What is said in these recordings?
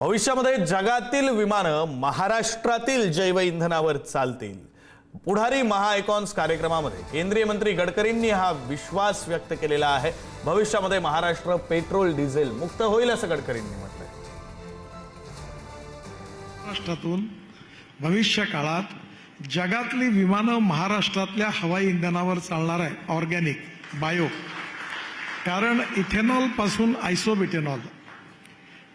भविष्यामध्ये जगातील विमानं महाराष्ट्रातील जैव इंधनावर चालतील। पुढारी महाआयकॉन्स कार्यक्रमामध्ये केंद्रीय मंत्री गडकरींनी हा विश्वास व्यक्त केलेला आहे। भविष्यामध्ये महाराष्ट्र पेट्रोल डिझेल मुक्त होईल असं गडकरींनी म्हटलंय। महाराष्ट्रातून भविष्य काळात जगातली विमानं महाराष्ट्रातल्या हवाई इंधनावर चालणार आहे, ऑर्गॅनिक बायो। कारण इथेनॉल पासून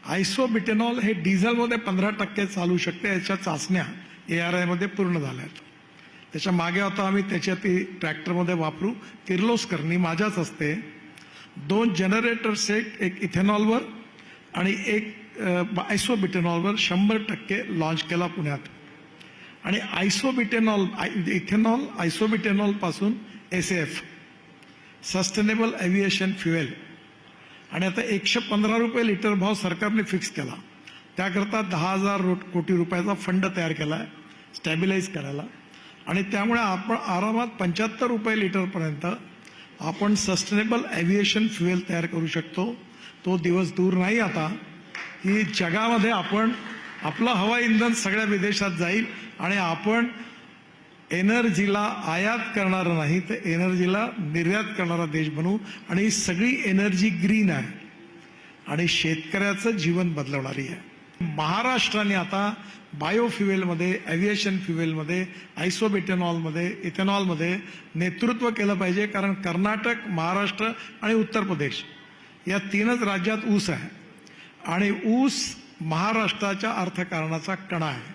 आयसोब्युटेनॉल हे डिझेलमध्ये 15% चालू शकते। याच्या चाचण्या ARI मध्ये पूर्ण झाल्या आहेत। त्याच्या मागे आता आम्ही त्याच्यात ट्रॅक्टरमध्ये वापरू। किर्लोस्करनी माझ्याच हस्ते 2 जनरेटर सेट, एक इथेनॉलवर आणि एक आयसोब्युटेनॉलवर 100% लॉन्च केला पुण्यात। आणि इथेनॉल आयसोब्युटेनॉल पासून SAF सस्टेनेबल एव्हिएशन फ्युएल, आणि आता 115 रुपये लिटर भाव सरकारने फिक्स केला। त्याकरता 10,000 कोटी रुपयाचा फंड तयार केला आहे स्टॅबिलाइज करायला। आणि त्यामुळे आपण आरामात 75 रुपये लिटरपर्यंत आपण सस्टेनेबल एव्हिएशन फ्युएल तयार करू शकतो। तो दिवस दूर नाही आता की जगामध्ये आपण आपलं हवाई इंधन सगळ्या विदेशात जाईल आणि आपण एनर्जीला आयात करणार नाही तर एनर्जीला निर्यात करणारा देश बनू। आणि ही सगळी एनर्जी ग्रीन आहे आणि शेतकऱ्याचं जीवन बदलवणारी आहे। महाराष्ट्राने आता बायोफ्युएलमध्ये, एव्हिएशन फ्युएलमध्ये, आयसोब्युटेनॉलमध्ये, इथेनॉलमध्ये नेतृत्व केलं पाहिजे। कारण कर्नाटक, महाराष्ट्र आणि उत्तर प्रदेश या 3च राज्यात ऊस आहे आणि ऊस महाराष्ट्राच्या अर्थकारणाचा कणा आहे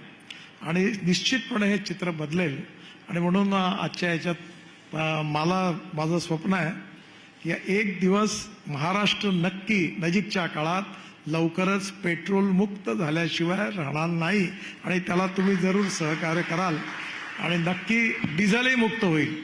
आणि निश्चितपणे हे चित्र बदलेल। आणि म्हणून आजच्या याच्यात माझं स्वप्न आहे की एक दिवस महाराष्ट्र नक्की नजीकच्या काळात लवकरच पेट्रोल मुक्त झाल्याशिवाय राहणार नाही। आणि त्याला तुम्ही जरूर सहकार्य कराल आणि नक्की डिझेलही मुक्त होईल।